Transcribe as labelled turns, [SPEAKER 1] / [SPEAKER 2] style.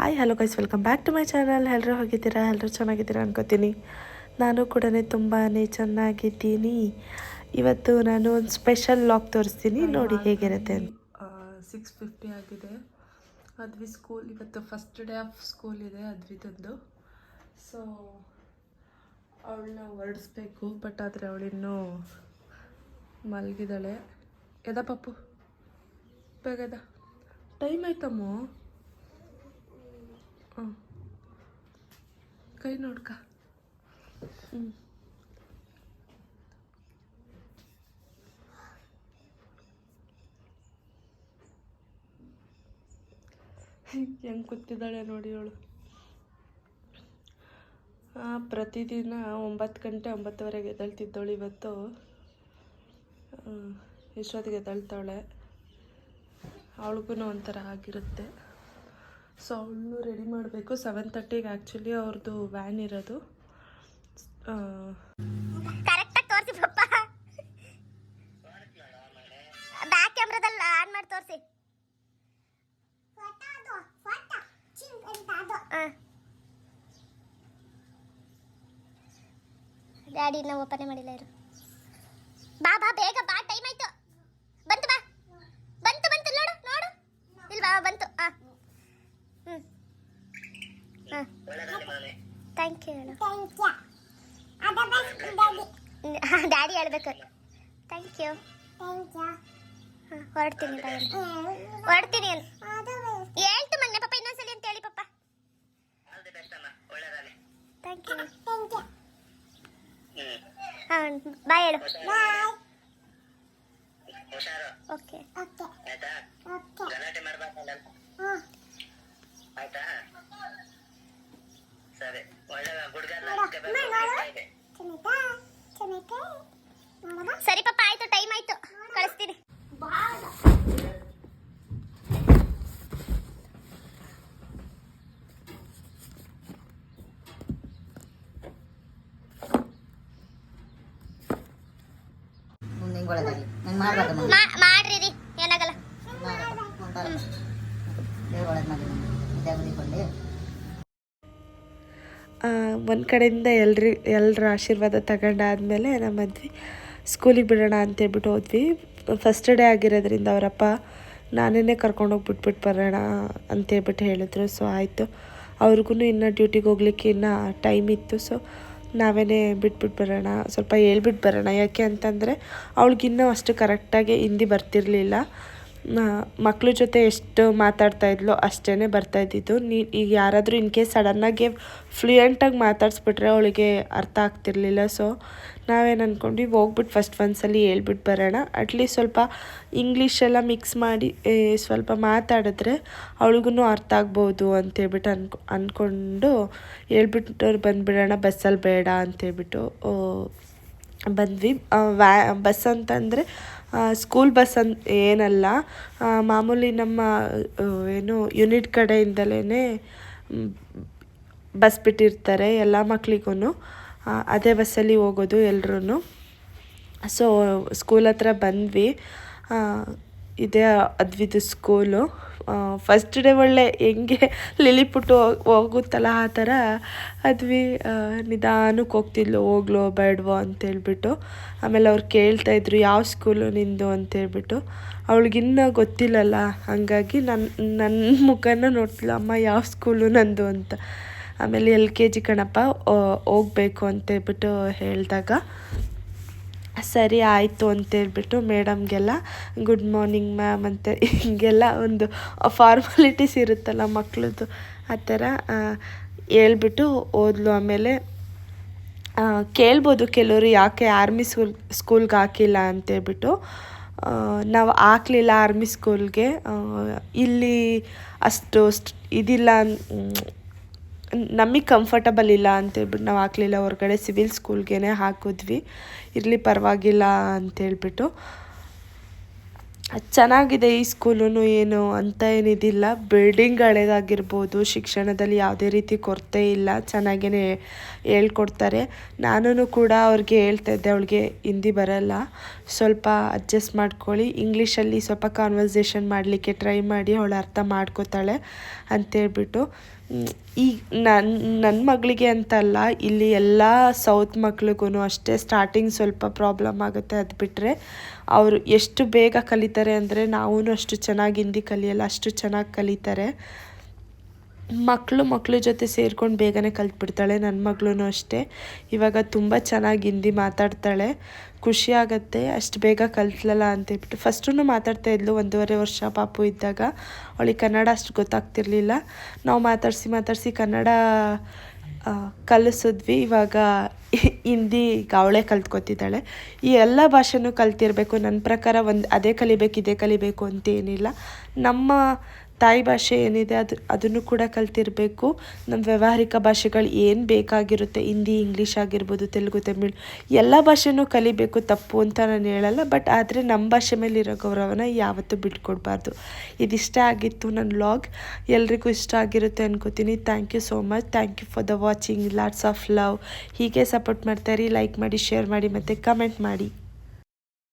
[SPEAKER 1] Hi hello guys, welcome back to my channel. ಎಲ್ಲರೂ ಹೋಗಿದ್ದೀರಾ? ಎಲ್ಲರೂ ಚೆನ್ನಾಗಿದ್ದೀರಾ ಅನ್ಕೋತೀನಿ. ನಾನು ಕೂಡ ತುಂಬಾ ಚೆನ್ನಾಗಿದ್ದೀನಿ. ಇವತ್ತು ನಾನು ಒಂದು ಸ್ಪೆಷಲ್ ಲಾಗ್ ತೋರಿಸ್ತೀನಿ, ನೋಡಿ ಹೇಗಿರುತ್ತೆ ಅಂತ. 6:50 ಆಗಿದೆ. ಅದ್ವಿ ಸ್ಕೂಲ್ ಇವತ್ತು ಫಸ್ಟ್ ಡೇ ಆಫ್ ಸ್ಕೂಲ್ ಇದೆ ಅದ್ವಿತಂದು. ಸೊ ಅವಳನ್ನ ಹೊರಡಿಸ್ಬೇಕು, ಬಟ್ ಆದರೆ ಅವಳಿನ್ನೂ ಮಲಗಿದ್ದಾಳೆ. ಎದ ಪಪ್ಪು, ಬೇಗದ, ಟೈಮ್ ಆಯ್ತಮ್ಮ. ಹಾಂ, ಕೈ ನೋಡ್ಕ. ಹೆಂಗೆ ಕೂತಿದ್ದಾಳೆ ನೋಡಿ ಅವಳು. ಪ್ರತಿದಿನ 9 ಗಂಟೆ 9:15 ಎದ್ದೇಳ್ತಿದ್ದವಳು. ಇವತ್ತು ಎಷ್ಟೊತ್ತಿಗೆ ಎದ್ದೇಳ್ತಾವಳೆ. ಅವಳಿಗೂ ಒಂಥರ ಆಗಿರುತ್ತೆ. ಸೊ ಅವಳನ್ನು ರೆಡಿ ಮಾಡಬೇಕು. 7:30ಗೆ ಆ್ಯಕ್ಚುಲಿ ಅವ್ರದ್ದು ವ್ಯಾನ್ ಇರೋದು.
[SPEAKER 2] ಕರೆಕ್ಟಾಗಿ ತೋರಿಸಿ ಪಪ್ಪ, ಬ್ಯಾಕ್ ಕ್ಯಾಮ್ರಾದಲ್ಲಿ ಆನ್ ಮಾಡಿ ತೋರಿಸಿ. ಡ್ಯಾಡಿ ನಾವು ಓಪನ್ ಮಾಡಿಲ್ಲ ಇರು. ಬಾ ಬಾ ಬೇಗ ಬಾ, ಟೈಮ್ ಆಯ್ತು. ಬಂತು ಬಾ, ಬಂತು ಬಂತು, ನೋಡು ನೋಡು, ಇಲ್ವಾ ಬಂತು. ಥ್ಯಾಂಕ್ ಯು ಹೇಳು. ಡ್ಯಾಡಿ ಹೇಳ್ಬೇಕು ಥ್ಯಾಂಕ್ ಯು. ಹೊರಡ್ತೀನಿ ಹೊರಡ್ತೀನಿ ಹೇಳ್ತು ಮಗನೆ ಪಪ್ಪ, ಇನ್ನೊಂದ್ಸಲಿ ಅಂತ ಹೇಳಿ ಪಪ್ಪ. Thank you. ಹಾಂ ಬಾಯ್ ಹೇಳು. ಓಕೆ ಸರಿ ಪಪ್ಪ, ಆಯ್ತು, ಟೈಮ್ ಆಯ್ತು, ಕಳಿಸ್ತೀನಿ. ಮಾಡ್ರಿ, ಏನಾಗಲ್ಲ.
[SPEAKER 1] ಒಂದು ಕಡೆಯಿಂದ ಎಲ್ಲರ ಆಶೀರ್ವಾದ ತಗೊಂಡಾದ್ಮೇಲೆ ನಮ್ಮ ಮದ್ವಿ ಸ್ಕೂಲಿಗೆ ಬಿಡೋಣ ಅಂತೇಳ್ಬಿಟ್ಟು ಹೋದ್ವಿ. ಫಸ್ಟ್ ಡೇ ಆಗಿರೋದ್ರಿಂದ ಅವರಪ್ಪ ನಾನೇ ಕರ್ಕೊಂಡೋಗಿ ಬಿಟ್ಬಿಟ್ಟು ಬರೋಣ ಅಂತೇಳ್ಬಿಟ್ಟು ಹೇಳಿದ್ರು. ಸೊ ಆಯಿತು, ಅವ್ರಿಗೂ ಇನ್ನೂ ಡ್ಯೂಟಿಗೆ ಹೋಗ್ಲಿಕ್ಕೆ ಇನ್ನೂ ಟೈಮ್ ಇತ್ತು. ಸೊ ನಾವೇ ಬಿಟ್ಬಿಟ್ಟು ಬರೋಣ, ಸ್ವಲ್ಪ ಹೇಳ್ಬಿಟ್ಟು ಬರೋಣ. ಯಾಕೆ ಅಂತಂದರೆ ಅವಳಿಗಿನ್ನೂ ಅಷ್ಟು ಕರೆಕ್ಟಾಗಿ ಹಿಂದಿ ಬರ್ತಿರಲಿಲ್ಲ. ಮಕ್ಳ ಜೊತೆ ಎಷ್ಟು ಮಾತಾಡ್ತಾಯಿದ್ಲೋ ಅಷ್ಟೇ ಬರ್ತಾಯಿದ್ದಿದ್ದು. ಈಗ ಯಾರಾದರೂ ಇನ್ ಕೇಸ್ ಸಡನ್ನಾಗಿ ಫ್ಲೂಯೆಂಟಾಗಿ ಮಾತಾಡಿಸ್ಬಿಟ್ರೆ ಅವಳಿಗೆ ಅರ್ಥ ಆಗ್ತಿರ್ಲಿಲ್ಲ. ಸೊ ನಾವೇನು ಅಂದ್ಕೊಂಡ್ವಿ, ಹೋಗ್ಬಿಟ್ಟು ಫಸ್ಟ್ ಒಂದ್ಸಲಿ ಹೇಳ್ಬಿಟ್ಟು ಬರೋಣ. ಅಟ್ಲೀಸ್ಟ್ ಸ್ವಲ್ಪ ಇಂಗ್ಲೀಷೆಲ್ಲ ಮಿಕ್ಸ್ ಮಾಡಿ ಸ್ವಲ್ಪ ಮಾತಾಡಿದ್ರೆ ಅವಳಿಗೂ ಅರ್ಥ ಆಗ್ಬೋದು ಅಂತೇಳ್ಬಿಟ್ಟು ಅಂದ್ಕೊಂಡು ಹೇಳ್ಬಿಟ್ಟು ಬಂದುಬಿಡೋಣ, ಬಸ್ಸಲ್ಲಿ ಬೇಡ ಅಂತೇಳ್ಬಿಟ್ಟು ಬಂದ್ವಿ. ಬಸ್ ಅಂತಂದರೆ ಸ್ಕೂಲ್ ಬಸ್ ಏನಲ್ಲ, ಮಾಮೂಲಿ ನಮ್ಮ ಏನು ಯೂನಿಟ್ ಕಡೆಯಿಂದಲೇ ಬಸ್ ಬಿಟ್ಟಿರ್ತಾರೆ ಎಲ್ಲ ಮಕ್ಳಿಗೂ. ಅದೇ ಬಸ್ಸಲ್ಲಿ ಹೋಗೋದು ಎಲ್ರೂ. ಸೊ ಸ್ಕೂಲ್ ಹತ್ರ ಬಂದ್ವಿ. ಇದೇ ಅದ್ವಿದು ಸ್ಕೂಲು. ಫಸ್ಟ್ ಡೇ ಒಳ್ಳೆ ಹೆಂಗೆ ಲಿಲಿಪುಟ್ಟು ಹೋಗುತ್ತಲ್ಲ ಆ ಥರ ಅದ್ವಿ ನಿಧಾನಕ್ಕೆ ಹೋಗ್ತಿದ್ಲು, ಹೋಗ್ಲೋ ಬೇಡವೋ ಅಂತೇಳ್ಬಿಟ್ಟು. ಆಮೇಲೆ ಅವ್ರು ಕೇಳ್ತಾಯಿದ್ರು ಯಾವ ಸ್ಕೂಲು ನಿಂದು ಅಂತೇಳ್ಬಿಟ್ಟು. ಅವಳಿಗಿನ್ನೂ ಗೊತ್ತಿಲ್ಲಲ್ಲ, ಹಾಗಾಗಿ ನನ್ನ ಮುಖನ ನೋಡ್ತಿಲ್ಲ, ಅಮ್ಮ ಯಾವ ಸ್ಕೂಲು ನಂದು ಅಂತ. ಆಮೇಲೆ LKG ಕಣಪ್ಪ, ಹೋಗ್ಬೇಕು ಅಂತೇಳ್ಬಿಟ್ಟು ಹೇಳಿದಾಗ ಸರಿ ಆಯಿತು ಅಂತೇಳ್ಬಿಟ್ಟು ಮೇಡಮ್ಗೆಲ್ಲ ಗುಡ್ ಮಾರ್ನಿಂಗ್ ಮ್ಯಾಮ್ ಅಂತ ಹಿಂಗೆಲ್ಲ ಒಂದು ಫಾರ್ಮಾಲಿಟೀಸ್ ಇರುತ್ತಲ್ಲ ಮಕ್ಳದ್ದು, ಆ ಥರ ಹೇಳ್ಬಿಟ್ಟು ಓದ್ಲು. ಆಮೇಲೆ ಕೇಳ್ಬೋದು ಕೆಲವರು ಯಾಕೆ ಆರ್ಮಿ ಸ್ಕೂಲ್ಗೆ ಹಾಕಿಲ್ಲ ಅಂತೇಳ್ಬಿಟ್ಟು. ನಾವು ಹಾಕಲಿಲ್ಲ ಆರ್ಮಿ ಸ್ಕೂಲ್ಗೆ, ಇಲ್ಲಿ ಅಷ್ಟು ಇದಿಲ್ಲ, ನಮಗೆ ಕಂಫರ್ಟಬಲ್ ಇಲ್ಲ ಅಂತೇಳ್ಬಿಟ್ಟು ನಾವು ಹಾಕಲಿಲ್ಲ. ಹೊರಗಡೆ ಸಿವಿಲ್ ಸ್ಕೂಲ್ಗೆ ಹಾಕಿದ್ವಿ, ಇರಲಿ ಪರವಾಗಿಲ್ಲ ಅಂತೇಳ್ಬಿಟ್ಟು. ಚೆನ್ನಾಗಿದೆ ಈ ಸ್ಕೂಲು, ಏನು ಅಂತ ಏನಿದಿಲ್ಲ. ಬಿಲ್ಡಿಂಗ್ ಹಳೇದಾಗಿರ್ಬೋದು, ಶಿಕ್ಷಣದಲ್ಲಿ ಯಾವುದೇ ರೀತಿ ಕೊರತೆ ಇಲ್ಲ, ಚೆನ್ನಾಗೇ ಹೇಳ್ಕೊಡ್ತಾರೆ. ನಾನು ಕೂಡ ಅವ್ರಿಗೆ ಹೇಳ್ತಾಯಿದ್ದೆ, ಅವಳಿಗೆ ಹಿಂದಿ ಬರಲ್ಲ, ಸ್ವಲ್ಪ ಅಡ್ಜಸ್ಟ್ ಮಾಡ್ಕೊಳ್ಳಿ, ಇಂಗ್ಲೀಷಲ್ಲಿ ಸ್ವಲ್ಪ ಕಾನ್ವರ್ಸೇಷನ್ ಮಾಡಲಿಕ್ಕೆ ಟ್ರೈ ಮಾಡಿ, ಅವಳು ಅರ್ಥ ಮಾಡ್ಕೋತಾಳೆ ಅಂತೇಳ್ಬಿಟ್ಟು. ಈಗ ನನ್ನ ಮಗಳಿಗೆ ಅಂತಲ್ಲ, ಇಲ್ಲಿ ಎಲ್ಲ ಸೌತ್ ಮಕ್ಳಿಗೂ ಅಷ್ಟೇ ಸ್ಟಾರ್ಟಿಂಗ್ ಸ್ವಲ್ಪ ಪ್ರಾಬ್ಲಮ್ ಆಗುತ್ತೆ. ಅದು ಬಿಟ್ಟರೆ ಅವರು ಎಷ್ಟು ಬೇಗ ಕಲಿತಾರೆ ಅಂದರೆ ನಾವು ಅಷ್ಟು ಚೆನ್ನಾಗಿ ಹಿಂದಿ ಕಲಿಯಲ್ಲ, ಅಷ್ಟು ಚೆನ್ನಾಗಿ ಕಲಿತಾರೆ. ಮಕ್ಕಳು ಜೊತೆ ಸೇರ್ಕೊಂಡು ಬೇಗನೆ ಕಲ್ತ್ಬಿಡ್ತಾಳೆ. ನನ್ನ ಮಗಳೂ ಅಷ್ಟೇ ಇವಾಗ ತುಂಬ ಚೆನ್ನಾಗಿ ಹಿಂದಿ ಮಾತಾಡ್ತಾಳೆ. ಖುಷಿ ಆಗುತ್ತೆ ಅಷ್ಟು ಬೇಗ ಕಲ್ತ್ಲಲ್ಲ ಅಂತೇಳ್ಬಿಟ್ಟು. ಫಸ್ಟೂ ಮಾತಾಡ್ತಾ ಇದ್ಲು 1.5 ವರ್ಷ ಪಾಪು ಇದ್ದಾಗ. ಅವಳಿಗೆ ಕನ್ನಡ ಅಷ್ಟು ಗೊತ್ತಾಗ್ತಿರ್ಲಿಲ್ಲ. ನಾವು ಮಾತಾಡಿಸಿ ಕನ್ನಡ ಕಲಿಸಿದ್ವಿ. ಇವಾಗ ಹಿಂದಿ ಈಗ ಅವಳೇ ಕಲ್ತ್ಕೊತಿದ್ದಾಳೆ. ಈ ಎಲ್ಲ ಭಾಷೆನೂ ಕಲ್ತಿರಬೇಕು ನನ್ನ ಪ್ರಕಾರ. ಅದೇ ಕಲಿಬೇಕು ಇದೇ ಕಲಿಬೇಕು ಅಂತೇನಿಲ್ಲ. ನಮ್ಮ ತಾಯಿ ಭಾಷೆ ಏನಿದೆ ಅದನ್ನು ಕೂಡ ಕಲ್ತಿರಬೇಕು. ನಮ್ಮ ವ್ಯಾವಹಾರಿಕ ಭಾಷೆಗಳು ಏನು ಬೇಕಾಗಿರುತ್ತೆ, ಹಿಂದಿ, ಇಂಗ್ಲೀಷ್ ಆಗಿರ್ಬೋದು, ತೆಲುಗು, ತಮಿಳ್ ಎಲ್ಲ ಭಾಷೆನೂ ಕಲಿಬೇಕು, ತಪ್ಪು ಅಂತ ನಾನು ಹೇಳಲ್ಲ. ಬಟ್ ಆದರೆ ನಮ್ಮ ಭಾಷೆ ಮೇಲಿರೋ ಗೌರವನ ಯಾವತ್ತೂ ಬಿಟ್ಕೊಡ್ಬಾರ್ದು. ಇದಿಷ್ಟ ಆಗಿತ್ತು ನನ್ನ ವ್ಲಾಗ್. ಎಲ್ರಿಗೂ ಇಷ್ಟ ಆಗಿರುತ್ತೆ ಅನ್ಕೋತೀನಿ. Thank you so much. Thank you for the watching. Lots of love. ಹೀಗೆ ಸಪೋರ್ಟ್ ಮಾಡ್ತಾಯಿರಿ. ಲೈಕ್ ಮಾಡಿ, ಶೇರ್ ಮಾಡಿ ಮತ್ತು ಕಮೆಂಟ್ ಮಾಡಿ.